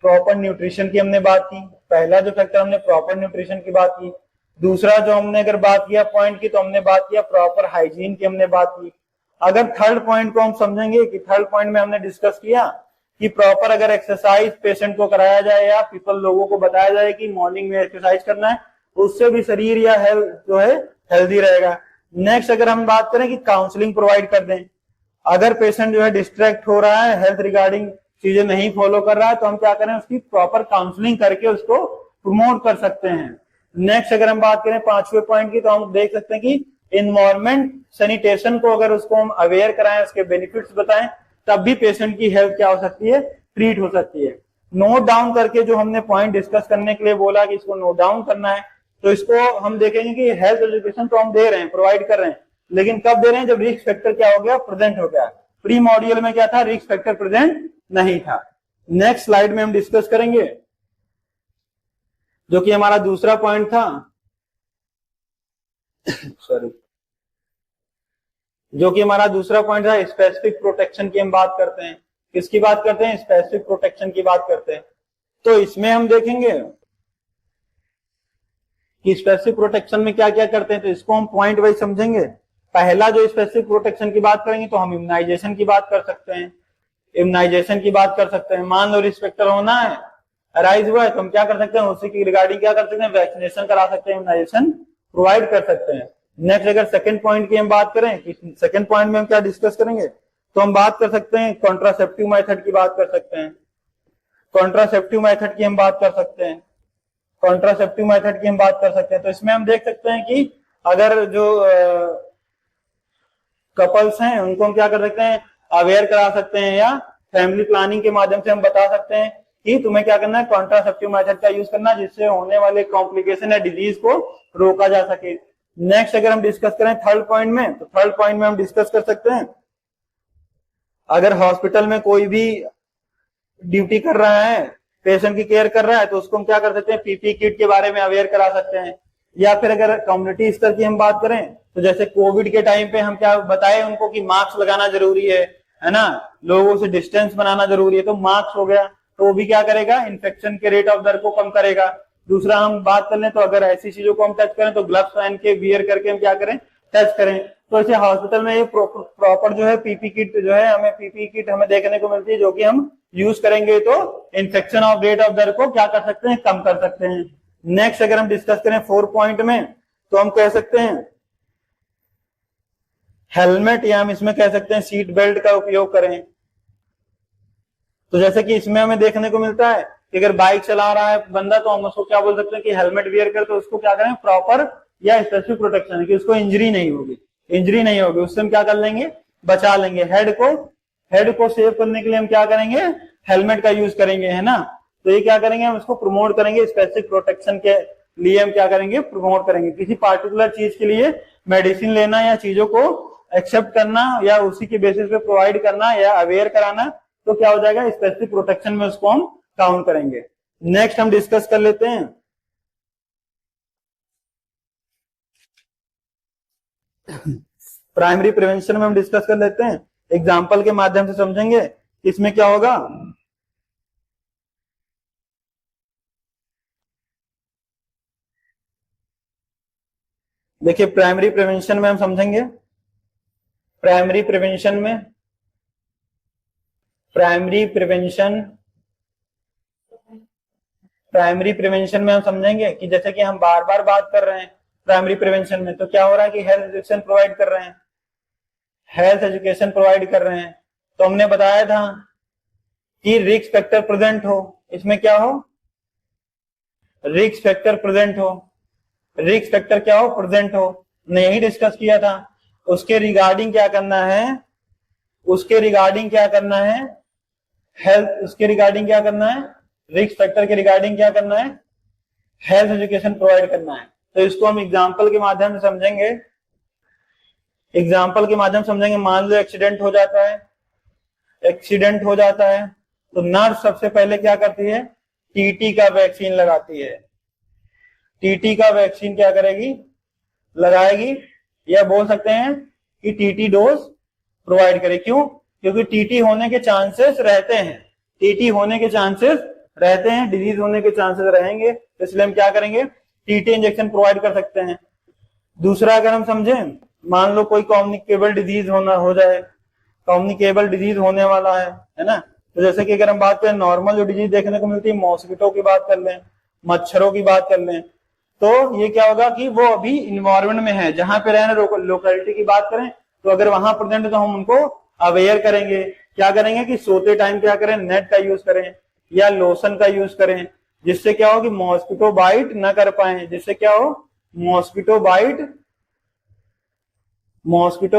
प्रॉपर न्यूट्रिशन की हमने बात की, पहला जो फैक्टर हमने प्रॉपर न्यूट्रिशन की बात की। दूसरा जो हमने अगर बात किया पॉइंट की, तो हमने बात किया प्रॉपर हाइजीन की हमने बात की। अगर थर्ड पॉइंट को हम समझेंगे कि थर्ड पॉइंट में हमने डिस्कस किया कि प्रॉपर अगर एक्सरसाइज पेशेंट को कराया जाए या पीपल लोगों को बताया जाए कि मॉर्निंग में एक्सरसाइज करना है, उससे भी शरीर या हेल्थ जो है हेल्दी रहेगा। नेक्स्ट अगर हम बात करें कि काउंसलिंग प्रोवाइड कर दें, अगर पेशेंट जो है डिस्ट्रैक्ट हो रहा है, हेल्थ रिगार्डिंग चीजें नहीं फॉलो कर रहा है, तो हम क्या करें, उसकी प्रॉपर काउंसलिंग करके उसको प्रमोट कर सकते हैं। नेक्स्ट अगर हम बात करें पांचवें पॉइंट की, तो हम देख सकते हैं कि इन्वायरमेंट सैनिटेशन को अगर उसको हम अवेयर कराएं, उसके बेनिफिट्स बताएं, तब भी पेशेंट की हेल्थ क्या हो सकती है, ट्रीट हो सकती है। नोट डाउन करके जो हमने पॉइंट डिस्कस करने के लिए बोला कि इसको नोट डाउन करना है, तो इसको हम देखेंगे कि हेल्थ एजुकेशन तो हम दे रहे हैं, प्रोवाइड कर रहे हैं, लेकिन कब दे रहे हैं, जब रिस्क फैक्टर क्या हो गया, प्रेजेंट हो गया। प्री मॉड्यूल में क्या था, रिस्क फैक्टर प्रेजेंट नहीं था। नेक्स्ट स्लाइड में हम डिस्कस करेंगे जो कि हमारा दूसरा पॉइंट था सॉरी, जो कि हमारा दूसरा पॉइंट था स्पेसिफिक प्रोटेक्शन की हम बात करते हैं। किसकी बात करते हैं, स्पेसिफिक प्रोटेक्शन की बात करते हैं। तो इसमें हम देखेंगे कि स्पेसिफिक प्रोटेक्शन में क्या क्या करते हैं, तो इसको हम पॉइंट वाइज समझेंगे। पहला जो स्पेसिफिक प्रोटेक्शन की बात करेंगे तो हम इम्यूनाइजेशन की बात कर सकते हैं, इम्यूनाइजेशन की बात कर सकते हैं। मान लो रिस्क फैक्टर होना है, अराइज हुआ है, तो हम क्या कर सकते हैं, उसी की रिगार्डिंग क्या कर सकते हैं, वैक्सीनेशन करा सकते हैं, इम्यूनाइजेशन प्रोवाइड कर सकते हैं। नेक्स्ट अगर सेकंड पॉइंट की हम बात करें कि सेकंड पॉइंट में हम क्या डिस्कस करेंगे, तो हम बात कर सकते हैं कॉन्ट्रासेप्टिव मेथड की बात कर सकते हैं, कॉन्ट्रासेप्टिव मेथड की हम बात कर सकते हैं, कॉन्ट्रासेप्टिव मेथड की हम बात कर सकते हैं। तो इसमें हम देख सकते हैं कि अगर जो कपल्स हैं उनको हम क्या कर सकते हैं, अवेयर करा सकते हैं, या फैमिली प्लानिंग के माध्यम से हम बता सकते हैं कि तुम्हें क्या करना है, कॉन्ट्रासेप्टिव मेथड का यूज करना, जिससे होने वाले कॉम्प्लिकेशन या डिजीज को रोका जा सके। नेक्स्ट अगर हम डिस्कस करें थर्ड पॉइंट में, तो थर्ड पॉइंट में हम डिस्कस कर सकते हैं, अगर हॉस्पिटल में कोई भी ड्यूटी कर रहा है, पेशेंट की केयर कर रहा है, तो उसको हम क्या कर सकते हैं, पीपी किट के बारे में अवेयर करा सकते हैं। या फिर अगर कम्युनिटी स्तर की हम बात करें, तो जैसे कोविड के टाइम पे हम क्या बताए उनको कि मास्क लगाना जरूरी है ना, लोगों से डिस्टेंस बनाना जरूरी है, तो मास्क हो गया, तो वो भी क्या करेगा, इन्फेक्शन के रेट ऑफ दर को कम करेगा। दूसरा हम बात कर लें, तो अगर ऐसी चीजों को हम टच करें तो ग्लव्स पहन के, वियर करके हम क्या करें, टच करें। तो ऐसे हॉस्पिटल में ये प्रॉपर जो है पीपी किट जो है, हमें पीपी किट हमें देखने को मिलती है, जो कि हम यूज करेंगे तो इन्फेक्शन ऑफ रेट ऑफ दर को क्या कर सकते हैं, कम कर सकते हैं। नेक्स्ट अगर हम डिस्कस करें 4 पॉइंट में, तो हम कह सकते हैं हेलमेट, या हम इसमें कह सकते हैं सीट बेल्ट का उपयोग करें। तो जैसे कि इसमें हमें देखने को मिलता है कि अगर बाइक चला रहा है बंदा, तो हम उसको क्या बोल सकते हैं कि हेलमेट वियर कर, तो उसको क्या करें, प्रॉपर या स्पेसिफिक प्रोटेक्शन, कि उसको इंजरी नहीं होगी, इंजरी नहीं होगी, उससे हम क्या कर लेंगे, बचा लेंगे। हेड को सेव करने के लिए हम क्या करेंगे, हेलमेट का यूज करेंगे, है ना। तो ये क्या करेंगे, हम इसको प्रमोट करेंगे, स्पेसिफिक प्रोटेक्शन के लिए हम क्या करेंगे, प्रमोट करेंगे। किसी पार्टिकुलर चीज के लिए मेडिसिन लेना या चीजों को एक्सेप्ट करना या उसी के बेसिस पे प्रोवाइड करना या अवेयर कराना, तो क्या हो जाएगा, स्पेसिफिक प्रोटेक्शन में उसको हम काउंट करेंगे। नेक्स्ट हम डिस्कस कर लेते हैं प्राइमरी प्रिवेंशन में हम डिस्कस कर लेते हैं, एग्जाम्पल के माध्यम से समझेंगे इसमें क्या होगा। देखिए प्राइमरी प्रिवेंशन में हम समझेंगे, प्राइमरी प्रिवेंशन में हम समझेंगे कि जैसे कि हम बार बार बात कर रहे हैं प्राइमरी प्रिवेंशन में, तो क्या हो रहा है कि हेल्थ एजुकेशन प्रोवाइड कर रहे हैं, हेल्थ एजुकेशन प्रोवाइड कर रहे हैं। तो हमने बताया था कि रिस्क फैक्टर प्रेजेंट हो, इसमें क्या हो, रिस्क फैक्टर प्रेजेंट हो, रिस्क फैक्टर क्या हो, प्रेजेंट हो, हमने यही डिस्कस किया था। उसके रिगार्डिंग क्या करना है, उसके रिगार्डिंग क्या करना है, हेल्थ, उसके रिगार्डिंग क्या करना है, रिस्क फैक्टर के रिगार्डिंग क्या करना है, हेल्थ एजुकेशन प्रोवाइड करना है। तो इसको हम एग्जाम्पल के माध्यम से समझेंगे, एग्जाम्पल के माध्यम से समझेंगे। मान लो एक्सीडेंट हो जाता है, एक्सीडेंट हो जाता है, तो नर्स सबसे पहले क्या करती है, टीटी का वैक्सीन लगाती है, टीटी का वैक्सीन क्या करेगी, लगाएगी, या बोल सकते हैं कि टीटी डोज प्रोवाइड करे। क्यों, क्योंकि टीटी होने के चांसेस रहते हैं, टीटी होने के चांसेस रहते हैं, डिजीज होने के चांसेस रहेंगे, इसलिए हम क्या करेंगे, टीटी इंजेक्शन प्रोवाइड कर सकते हैं। दूसरा अगर हम समझें, मान लो कोई कम्युनिकेबल डिजीज हो जाए, कम्युनिकेबल डिजीज होने वाला है ना, तो जैसे कि अगर हम बात करें नॉर्मल जो डिजीज देखने को मिलती है, मॉस्किटो की बात कर लें, मच्छरों की बात कर लें, तो ये क्या होगा कि वो अभी इन्वायरमेंट में है, जहां पे रहने, लोकेलिटी की बात करें तो अगर वहां प्रेजेंट है तो हम उनको अवेयर करेंगे, क्या करेंगे कि सोते टाइम क्या करें, नेट का यूज करें या लोशन का यूज करें, जिससे क्या हो कि मॉस्किटो बाइट ना कर पाए, जिससे क्या हो, मॉस्किटो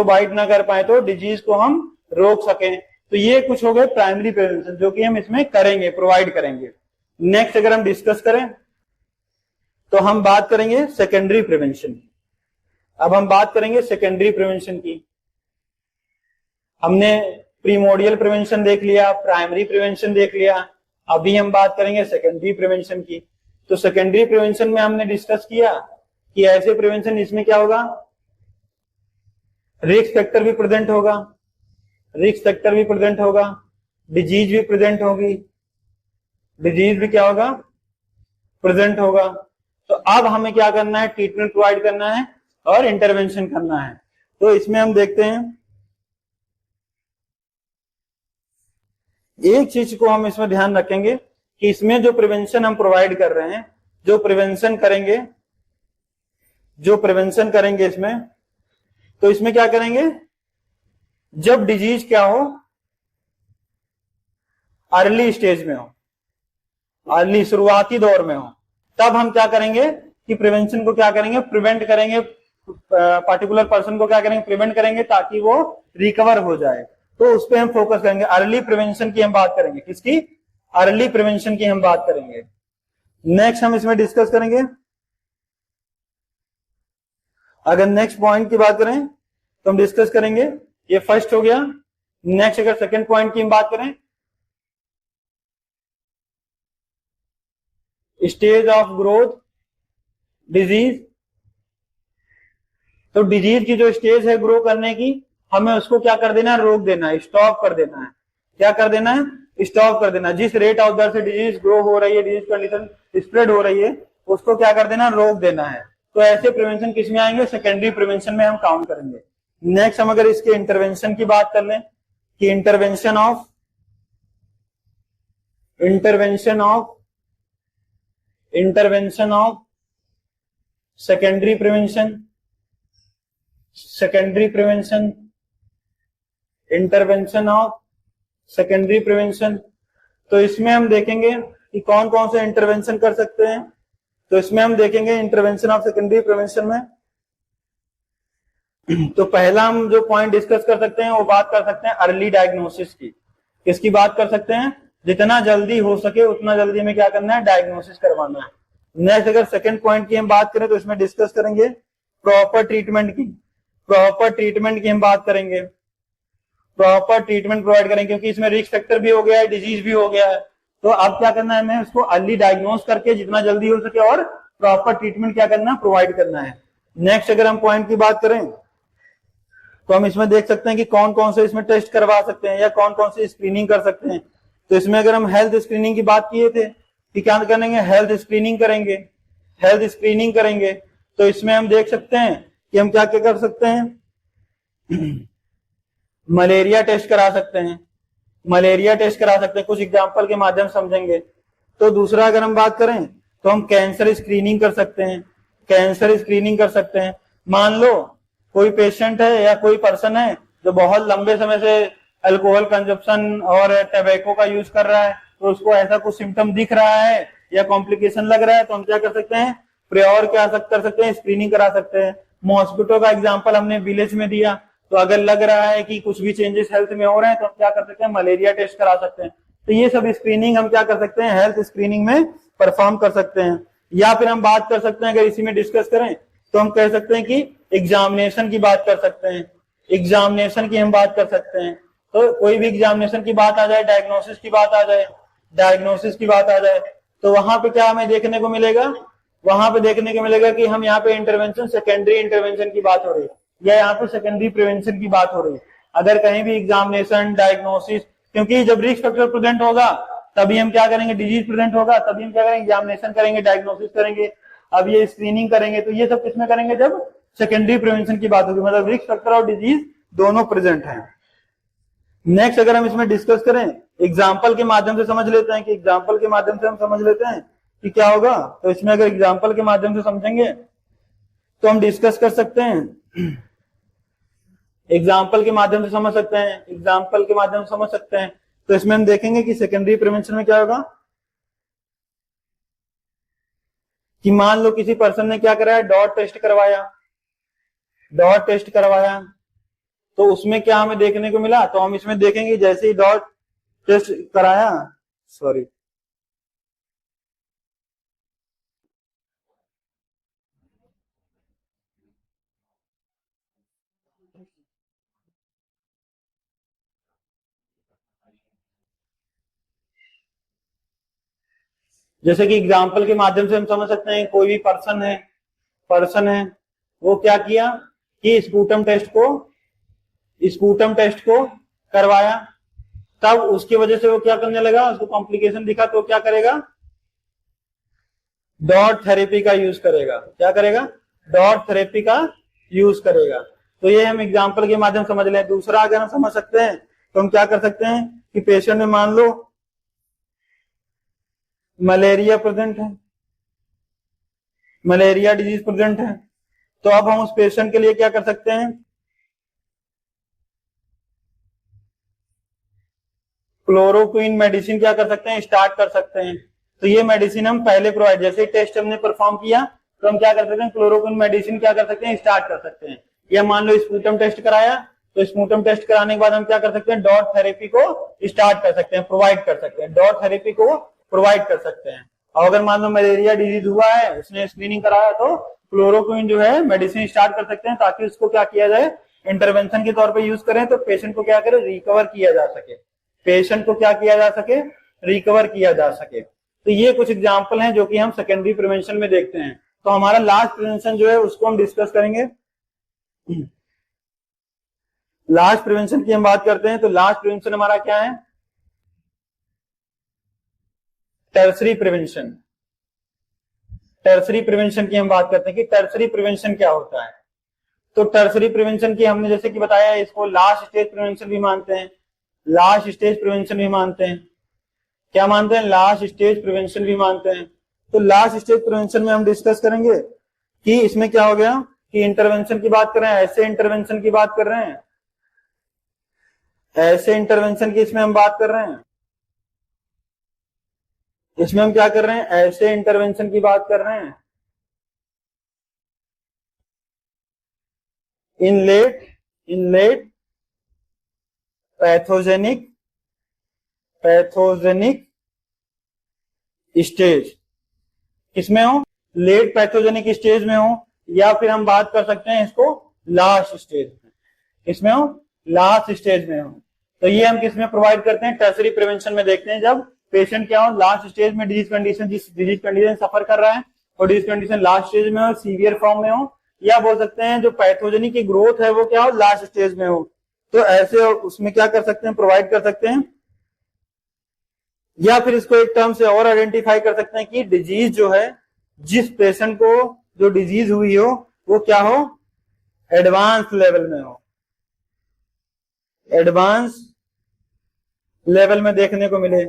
बाइट ना कर पाए, तो डिजीज को हम रोक सकें। तो ये कुछ हो गए प्राइमरी प्रिवेंशन, जो कि हम इसमें करेंगे, प्रोवाइड करेंगे। नेक्स्ट अगर हम डिस्कस करें, तो हम बात करेंगे सेकेंडरी प्रिवेंशन। अब हम बात करेंगे सेकेंडरी प्रिवेंशन की। हमने प्रीमोडियल प्रिवेंशन देख लिया, प्राइमरी प्रिवेंशन देख लिया, अभी हम बात करेंगे सेकेंडरी प्रिवेंशन की। तो सेकेंडरी प्रिवेंशन में हमने डिस्कस किया कि ऐसे प्रिवेंशन इसमें क्या होगा, रिस्क फैक्टर भी प्रेजेंट होगा, रिस्क फैक्टर भी प्रेजेंट होगा, डिजीज भी प्रेजेंट होगी, डिजीज भी क्या होगा, प्रेजेंट होगा। तो अब हमें क्या करना है, ट्रीटमेंट प्रोवाइड करना है और इंटरवेंशन करना है। तो इसमें हम देखते हैं, एक चीज को हम इसमें ध्यान रखेंगे कि इसमें जो प्रिवेंशन हम प्रोवाइड कर रहे हैं, जो प्रिवेंशन करेंगे इसमें, तो इसमें क्या करेंगे, जब डिजीज क्या हो, अर्ली स्टेज में हो, अर्ली शुरुआती दौर में हो, तब हम क्या करेंगे कि प्रिवेंशन को क्या करेंगे, प्रिवेंट करेंगे, पार्टिकुलर पर्सन को क्या करेंगे, प्रिवेंट करेंगे, ताकि वो रिकवर हो जाए। तो उस पर हम फोकस करेंगे, अर्ली प्रिवेंशन की हम बात करेंगे, किसकी, अर्ली प्रिवेंशन की हम बात करेंगे। नेक्स्ट हम इसमें डिस्कस करेंगे अगर नेक्स्ट पॉइंट की बात करें तो हम डिस्कस करेंगे, ये फर्स्ट हो गया। नेक्स्ट अगर सेकंड पॉइंट की हम बात करें, स्टेज ऑफ ग्रोथ डिजीज। तो डिजीज की जो स्टेज है ग्रो करने की, हमें उसको क्या कर देना है, रोक देना है, स्टॉप कर देना है। क्या कर देना है, स्टॉप कर देना। जिस रेट ऑफ दर से डिजीज ग्रो हो रही है, डिजीज कंडीशन स्प्रेड हो रही है, उसको क्या कर देना, रोक देना है। तो ऐसे प्रिवेंशन किस में आएंगे, सेकेंडरी प्रिवेंशन में हम काउंट करेंगे। नेक्स्ट हम अगर इसके इंटरवेंशन की बात कर लें कि intervention of secondary prevention, intervention of secondary prevention. तो इसमें हम देखेंगे कि कौन कौन से इंटरवेंशन कर सकते हैं। तो इसमें हम देखेंगे इंटरवेंशन ऑफ सेकेंडरी प्रिवेंशन में, तो पहला हम जो पॉइंट डिस्कस कर सकते हैं वो बात कर सकते हैं अर्ली डायग्नोसिस की। किसकी बात कर सकते हैं, जितना जल्दी हो सके उतना जल्दी में क्या करना है, डायग्नोसिस करवाना है। नेक्स्ट अगर सेकंड पॉइंट की हम बात करें तो इसमें डिस्कस करेंगे प्रॉपर ट्रीटमेंट की हम बात करेंगे। प्रॉपर ट्रीटमेंट प्रोवाइड करेंगे क्योंकि इसमें रिस्क फैक्टर भी हो गया है, डिजीज भी हो गया है। तो अब क्या करना है, हमें उसको अर्ली डायग्नोस करके जितना जल्दी हो सके और प्रॉपर ट्रीटमेंट क्या करना है, प्रोवाइड करना है। नेक्स्ट अगर हम पॉइंट की बात करें तो हम इसमें देख सकते हैं कि कौन कौन से इसमें टेस्ट करवा सकते हैं या कौन कौन सी स्क्रीनिंग कर सकते हैं। तो इसमें अगर हम हेल्थ स्क्रीनिंग की बात किए थे कि क्या करेंगे, हेल्थ स्क्रीनिंग करेंगे। तो इसमें हम देख सकते हैं कि हम क्या क्या कर सकते हैं, मलेरिया टेस्ट करा सकते हैं, कुछ एग्जांपल के माध्यम समझेंगे। तो दूसरा अगर हम बात करें तो हम कैंसर स्क्रीनिंग कर सकते हैं। मान लो कोई पेशेंट है या कोई पर्सन है जो बहुत लंबे समय से अल्कोहल कंजप्शन और टबैको का यूज कर रहा है, तो उसको ऐसा कुछ सिम्टम दिख रहा है या कॉम्प्लिकेशन लग रहा है, तो हम क्या कर सकते हैं, प्रियोर क्या कर सकते हैं, स्क्रीनिंग करा सकते हैं। मॉस्किटो का एग्जांपल हमने विलेज में दिया, तो अगर लग रहा है कि कुछ भी चेंजेस हेल्थ में हो रहे हैं तो हम क्या कर सकते हैं, मलेरिया टेस्ट करा सकते हैं। तो ये सब स्क्रीनिंग हम क्या कर सकते हैं, हेल्थ स्क्रीनिंग में परफॉर्म कर सकते हैं। या फिर हम बात कर सकते हैं, अगर इसी में डिस्कस करें तो हम कह सकते हैं कि एग्जामिनेशन की बात कर सकते हैं, तो कोई भी एग्जामिनेशन की बात आ जाए, डायग्नोसिस की बात आ जाए, तो वहां पे क्या हमें देखने को मिलेगा, कि हम यहाँ पे इंटरवेंशन, सेकेंडरी इंटरवेंशन की बात हो रही है या यहाँ पे सेकेंडरी प्रिवेंशन की बात हो रही है। अगर कहीं भी एग्जामिनेशन, डायग्नोसिस, क्योंकि जब रिस्क फैक्टर प्रेजेंट होगा तभी हम क्या करेंगे, डिजीज प्रेजेंट होगा तभी हम क्या करेंगे, एग्जामिनेशन करेंगे, डायग्नोसिस करेंगे, अब ये स्क्रीनिंग करेंगे। तो ये सब किसमें करेंगे, जब सेकेंडरी प्रिवेंशन की बात होगी, मतलब रिस्क फैक्टर और डिजीज दोनों प्रेजेंट हैं। नेक्स्ट अगर हम इसमें डिस्कस करें, एग्जाम्पल के माध्यम से समझ लेते हैं कि क्या होगा। तो इसमें अगर एग्जाम्पल के माध्यम से समझेंगे तो हम डिस्कस कर सकते हैं, एग्जाम्पल के माध्यम से समझ सकते हैं। तो इसमें हम देखेंगे कि सेकेंडरी प्रिवेंशन में क्या होगा, कि मान लो किसी पर्सन ने क्या कराया, डॉट टेस्ट करवाया, तो उसमें क्या हमें देखने को मिला, तो हम इसमें देखेंगे जैसे ही डॉट टेस्ट कराया, जैसे कि एग्जाम्पल के माध्यम से हम समझ सकते हैं, कोई भी पर्सन है वो क्या किया कि स्पूटम टेस्ट को करवाया, तब उसकी वजह से वो क्या करने लगा, उसको कॉम्प्लिकेशन दिखा, तो क्या करेगा, डॉट थेरेपी का यूज करेगा। क्या करेगा, डॉट थेरेपी का यूज करेगा। तो ये हम एग्जाम्पल के माध्यम से समझ लें। दूसरा अगर हम समझ सकते हैं तो हम क्या कर सकते हैं कि पेशेंट में मान लो मलेरिया डिजीज प्रेजेंट है, तो अब हम उस पेशेंट के लिए क्या कर सकते हैं, क्लोरोक्विन मेडिसिन क्या कर सकते हैं, स्टार्ट कर सकते हैं। तो ये मेडिसिन हम पहले प्रोवाइड, जैसे टेस्ट हमने परफॉर्म किया तो हम क्या कर सकते हैं, क्लोरोक्विन मेडिसिन क्या कर सकते हैं, स्टार्ट कर सकते हैं। या मान लो स्पूटम टेस्ट कराया, तो स्पूटम टेस्ट कराने के बाद हम क्या कर सकते हैं, डॉट थेरेपी को स्टार्ट कर सकते हैं, प्रोवाइड कर सकते हैं, और अगर मान लो मलेरिया डिजीज हुआ है, उसने स्क्रीनिंग कराया, तो क्लोरोक्विन जो है मेडिसिन स्टार्ट कर सकते हैं, ताकि उसको क्या किया जाए, इंटरवेंशन के तौर पे यूज करें, तो पेशेंट को क्या करे, रिकवर किया जा सके, पेशेंट को क्या किया जा सके, रिकवर किया जा सके। तो ये कुछ एग्जाम्पल हैं जो कि हम सेकेंडरी प्रिवेंशन में देखते हैं। तो हमारा लास्ट प्रिवेंशन जो है उसको हम डिस्कस करेंगे। लास्ट प्रिवेंशन की हम बात करते हैं, तो लास्ट प्रिवेंशन हमारा क्या है, टर्सरी प्रिवेंशन। टर्सरी प्रिवेंशन की हम बात करते हैं कि टर्सरी प्रिवेंशन क्या होता है। तो टर्सरी प्रिवेंशन की हमने जैसे कि बताया, इसको लास्ट स्टेज प्रिवेंशन भी मानते हैं, लास्ट स्टेज प्रिवेंशन भी मानते हैं। क्या मानते हैं, लास्ट स्टेज प्रिवेंशन भी मानते हैं। तो लास्ट स्टेज प्रिवेंशन में हम डिस्कस करेंगे कि इसमें क्या हो गया कि इंटरवेंशन की बात कर रहे हैं, ऐसे इंटरवेंशन की बात कर रहे हैं, ऐसे इंटरवेंशन की इसमें हम बात कर रहे हैं, इसमें हम क्या कर रहे हैं, ऐसे इंटरवेंशन की बात कर रहे हैं। इनलेट पैथोजेनिक स्टेज, किसमें हो, लेट पैथोजेनिक स्टेज में हो, या फिर हम बात कर सकते हैं इसको लास्ट स्टेज में, इसमें हो, लास्ट स्टेज में हो। तो ये हम किसमें प्रोवाइड करते हैं, टर्सरी प्रिवेंशन में देखते हैं, जब पेशेंट क्या हो, लास्ट स्टेज में डिजीज कंडीशन, जिस डिजीज कंडीशन सफर कर रहा है और डिजीज कंडीशन लास्ट स्टेज में हो, सीवियर फॉर्म में हो, या बोल सकते हैं जो पैथोजेनिक की ग्रोथ है वो क्या हो, लास्ट स्टेज में हो। तो ऐसे उसमें क्या कर सकते हैं, प्रोवाइड कर सकते हैं, या फिर इसको एक टर्म से और आइडेंटिफाई कर सकते हैं कि डिजीज जो है, जिस पेशेंट को जो डिजीज हुई हो वो क्या हो, एडवांस लेवल में हो, एडवांस लेवल में देखने को मिले,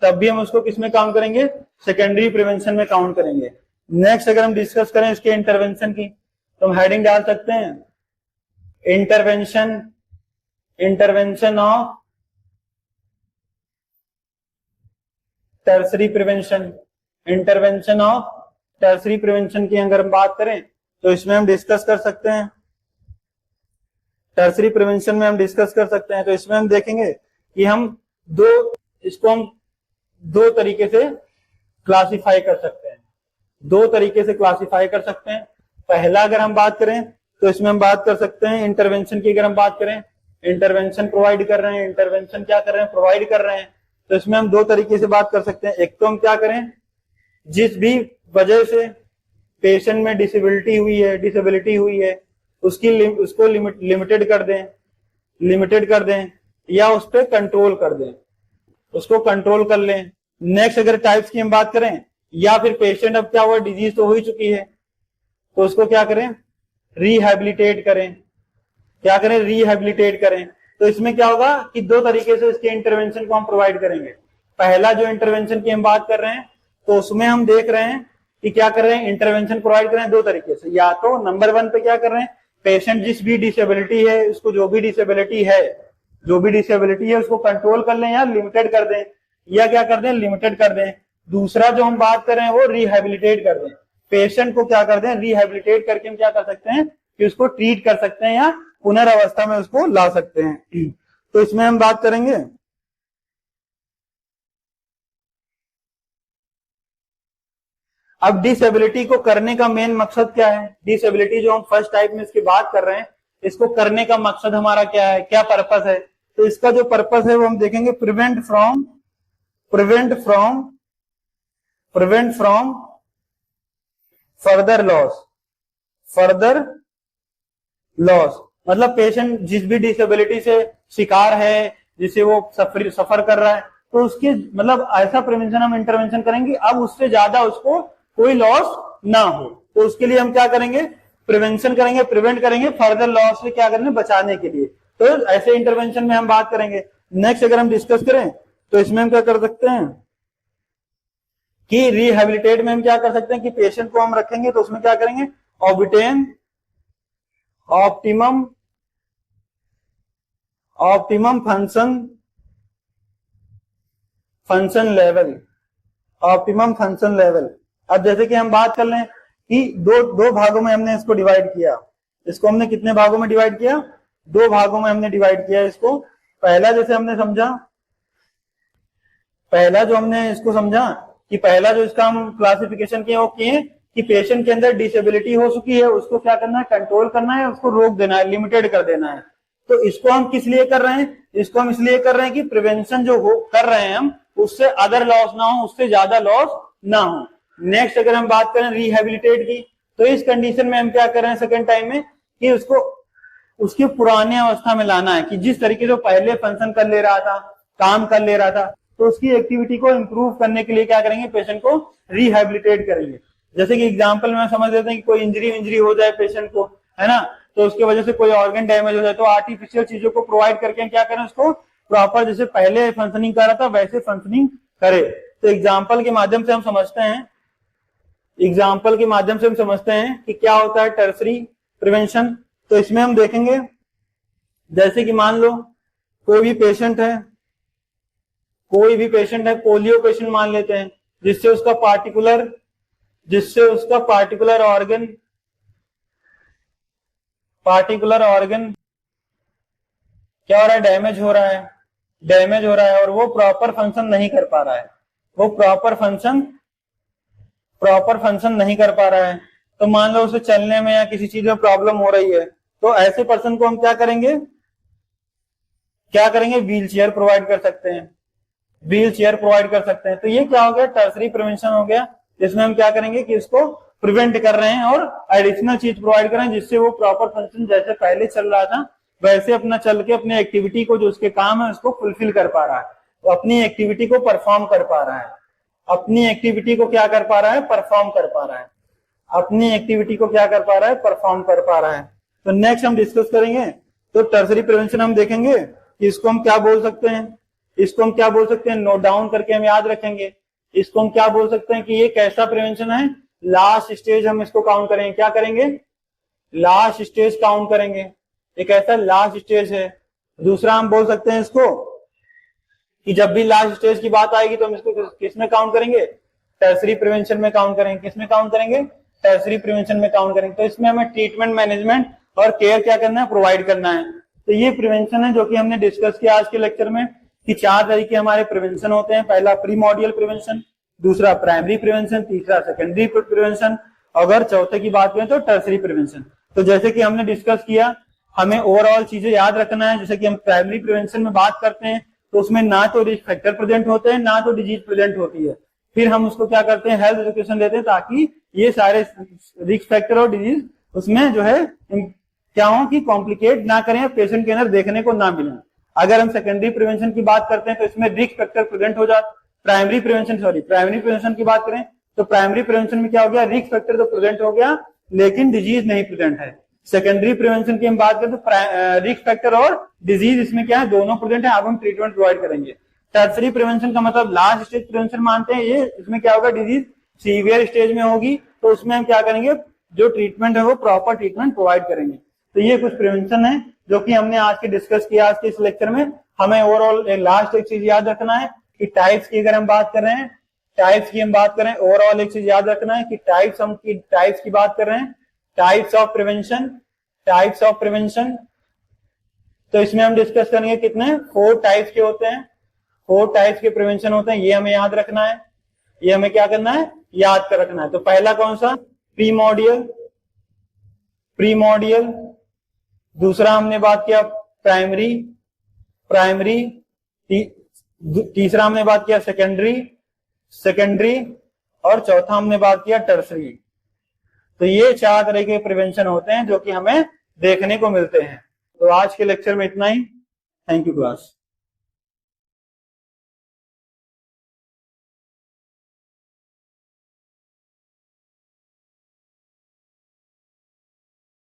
तब भी हम उसको किसमें काउंट करेंगे, सेकेंडरी प्रिवेंशन में काउंट करेंगे। नेक्स्ट अगर हम डिस्कस करें इसके इंटरवेंशन की, तो हम हेडिंग डाल सकते हैं, intervention of tertiary prevention. Intervention of tertiary prevention की अगर हम बात करें तो इसमें हम डिस्कस कर सकते हैं, टर्सरी प्रिवेंशन में हम डिस्कस कर सकते हैं। तो इसमें हम देखेंगे कि हम इसको हम दो तरीके से क्लासिफाई कर सकते हैं, दो तरीके से क्लासिफाई कर सकते हैं। पहला अगर हम बात करें तो इसमें हम बात कर सकते हैं इंटरवेंशन की। अगर हम बात करें, इंटरवेंशन प्रोवाइड कर रहे हैं, इंटरवेंशन क्या कर रहे हैं, प्रोवाइड कर रहे हैं। तो इसमें हम दो तरीके से बात कर सकते हैं। एक तो हम क्या करें, जिस भी वजह से पेशेंट में डिसेबिलिटी हुई है उसको लिमिटेड कर दें, या उस पर कंट्रोल कर दें, उसको कंट्रोल कर लें। नेक्स्ट अगर टाइप्स की हम बात करें, या फिर पेशेंट अब क्या हुआ, डिजीज तो हो ही चुकी है, तो उसको क्या करें, रिहैबिलिटेट करें। क्या करें, रिहैबिलिटेट करें। तो इसमें क्या होगा कि दो तरीके से इसके इंटरवेंशन को हम प्रोवाइड करेंगे। पहला जो इंटरवेंशन की हम बात कर रहे हैं, तो उसमें हम देख रहे हैं कि क्या कर रहे हैं, इंटरवेंशन प्रोवाइड कर रहे हैं दो तरीके से। या तो नंबर 1 पे क्या कर रहे हैं, पेशेंट जिस भी डिसेबिलिटी है, उसको जो भी डिसेबिलिटी है उसको कंट्रोल कर लें या लिमिटेड कर दें, या क्या कर दें, लिमिटेड कर दें। दूसरा जो हम बात कर रहे हैं वो रिहैबिलिटेट कर दें, पेशेंट को क्या कर दें, रिहैबिलिटेट करके हम क्या कर सकते हैं कि उसको ट्रीट कर सकते हैं या पुनर्वस्था में उसको ला सकते हैं। तो इसमें हम बात करेंगे अब डिसेबिलिटी को करने का मेन मकसद क्या है। डिसेबिलिटी जो हम फर्स्ट टाइप में इसकी बात कर रहे हैं, इसको करने का मकसद हमारा क्या है, क्या पर्पस है। तो इसका जो पर्पस है वो हम देखेंगे, प्रिवेंट फ्रॉम फर्दर लॉस। मतलब पेशेंट जिस भी डिसेबिलिटी से शिकार है, जिसे वो सफर कर रहा है, तो उसके मतलब ऐसा प्रिवेंशन हम इंटरवेंशन करेंगे अब उससे ज्यादा उसको कोई लॉस ना हो। तो उसके लिए हम क्या करेंगे, प्रिवेंशन करेंगे, प्रिवेंट करेंगे फर्दर लॉस से, क्या करेंगे, बचाने के लिए। तो ऐसे इंटरवेंशन में हम बात करेंगे। नेक्स्ट अगर हम डिस्कस करें तो इसमें हम क्या कर सकते हैं कि रिहैबिलिटेट में हम क्या कर सकते हैं कि पेशेंट को हम रखेंगे तो उसमें क्या करेंगे, ऑब्टेन ऑप्टिमम फंक्शन लेवल। अब जैसे कि हम बात कर लें कि दो भागों में हमने इसको डिवाइड किया, इसको हमने कितने भागों में डिवाइड किया, दो भागों में हमने डिवाइड किया इसको। पहला जैसे हमने समझा, पहला जो हमने इसको समझा कि पहला जो इसका हम क्लासिफिकेशन किए वो किए कि पेशेंट के अंदर डिसेबिलिटी हो चुकी है, उसको क्या करना है, कंट्रोल करना है, उसको रोक देना है, लिमिटेड कर देना है। तो इसको हम किस लिए कर रहे हैं, इसको हम इसलिए कर रहे हैं कि प्रिवेंशन जो कर रहे हैं हम, उससे अदर लॉस ना हो, उससे ज्यादा लॉस ना हो। नेक्स्ट अगर हम बात करें रिहेबिलिटेट की, तो इस कंडीशन में हम क्या कर रहे हैं सेकेंड टाइम में कि उसको उसकी पुरानी अवस्था में लाना है, कि जिस तरीके से पहले फंक्शन कर ले रहा था, काम कर ले रहा था, तो उसकी एक्टिविटी को इंप्रूव करने के लिए क्या करेंगे, पेशेंट को रिहेबिलिटेट करेंगे। जैसे कि एग्जांपल में समझ लेते हैं कि कोई इंजरी हो जाए पेशेंट को, है ना, तो उसके वजह से कोई ऑर्गन डैमेज हो जाए, तो आर्टिफिशियल चीजों को प्रोवाइड करके क्या करें, उसको प्रॉपर जैसे पहले फंक्शनिंग कर रहा था वैसे फंक्शनिंग करे। तो एग्जाम्पल के माध्यम से हम समझते हैं कि क्या होता है टर्सरी प्रिवेंशन। तो इसमें हम देखेंगे, जैसे कि मान लो कोई भी पेशेंट है, पोलियो पेशेंट मान लेते हैं, जिससे उसका पार्टिकुलर ऑर्गन क्या हो रहा है, डैमेज हो रहा है और वो प्रॉपर फंक्शन नहीं कर पा रहा है, तो मान लो उसे चलने में या किसी चीज में प्रॉब्लम हो रही है, तो ऐसे पर्सन को हम क्या करेंगे, व्हील चेयर प्रोवाइड कर सकते हैं। तो ये क्या हो गया, टर्सरी प्रिवेंशन हो गया, जिसमें हम क्या करेंगे कि इसको प्रिवेंट कर रहे हैं और एडिशनल चीज प्रोवाइड कर रहे हैं, जिससे वो प्रॉपर फंक्शन जैसे पहले चल रहा था वैसे अपना चल के अपने एक्टिविटी को, जो उसके काम है, उसको फुलफिल कर पा रहा है, वो अपनी एक्टिविटी को परफॉर्म कर पा रहा है, तो नेक्स्ट हम डिस्कस करेंगे। तो टर्सरी प्रिवेंशन हम देखेंगे कि इसको हम क्या बोल सकते हैं, नोट डाउन करके हम याद रखेंगे। इसको हम क्या बोल सकते हैं कि ये कैसा प्रिवेंशन है, लास्ट स्टेज हम इसको काउंट करेंगे, क्या करेंगे, लास्ट स्टेज काउंट करेंगे, एक ऐसा लास्ट स्टेज है। दूसरा हम बोल सकते हैं इसको कि जब भी लास्ट स्टेज की बात आएगी तो हम इसको किसमें काउंट करेंगे, टर्सरी प्रिवेंशन में काउंट करेंगे। टर्सरी प्रिवेंशन में काउंट करेंगे। तो इसमें हमें ट्रीटमेंट, मैनेजमेंट और केयर क्या करना है, प्रोवाइड करना है। तो ये प्रिवेंशन है जो कि हमने डिस्कस किया आज के लेक्चर में, कि 4 तरीके हमारे प्रिवेंशन होते हैं। पहला प्रीमोडियल प्रिवेंशन, दूसरा प्राइमरी प्रिवेंशन, तीसरा सेकेंडरी प्रिवेंशन, अगर चौथे की बात करें तो टर्सरी प्रिवेंशन। तो जैसे कि हमने डिस्कस किया, हमें ओवरऑल चीजें याद रखना है। जैसे कि हम प्राइमरी प्रिवेंशन में बात करते हैं तो उसमें ना तो रिस्क फैक्टर प्रेजेंट होते हैं, ना तो डिजीज प्रेजेंट होती है। फिर हम उसको क्या करते हैं, हेल्थ एजुकेशन देते हैं, ताकि ये सारे रिस्क फैक्टर और डिजीज उसमें जो है क्या हो कि कॉम्प्लिकेट ना करें, पेशेंट के अंदर देखने को ना मिले। अगर हम सेकेंडरी प्रिवेंशन की बात करते हैं तो इसमें रिस्क फैक्टर प्रेजेंट हो जाता। प्राइमरी प्रिवेंशन की बात करें तो प्राइमरी प्रिवेंशन में क्या हो गया, रिस्क फैक्टर तो प्रेजेंट हो गया लेकिन डिजीज नहीं प्रेजेंट है। सेकेंडरी प्रिवेंशन की हम बात करें तो रिस्क फैक्टर और डिजीज इसमें क्या है, दोनों प्रेजेंट है। अब हम ट्रीटमेंट प्रोवाइड करेंगे। टर्सरी प्रिवेंशन का मतलब लास्ट स्टेज प्रिवेंशन मानते हैं। ये इसमें क्या होगा, डिजीज सीवियर स्टेज में होगी तो उसमें हम क्या करेंगे, जो ट्रीटमेंट है वो प्रॉपर ट्रीटमेंट प्रोवाइड करेंगे। तो ये कुछ प्रिवेंशन है जो कि हमने आज के डिस्कस किया आज के इस लेक्चर में। हमें ओवरऑल लास्ट एक चीज याद रखना है कि टाइप्स की अगर हम बात कर रहे हैं, ओवरऑल एक चीज याद रखना है कि टाइप्स की बात कर रहे हैं, टाइप्स ऑफ प्रिवेंशन। तो इसमें हम डिस्कस करेंगे कितने, 4 टाइप्स के होते हैं, 4 टाइप्स के प्रिवेंशन होते हैं। ये हमें याद रखना है, ये हमें क्या करना है, याद कर रखना है। तो पहला कौन सा, प्रीमोडियल। दूसरा हमने बात किया प्राइमरी। तीसरा हमने बात किया सेकेंडरी और चौथा हमने बात किया टर्सरी। तो ये 4 तरह के प्रिवेंशन होते हैं जो कि हमें देखने को मिलते हैं। तो आज के लेक्चर में इतना ही। Thank you class.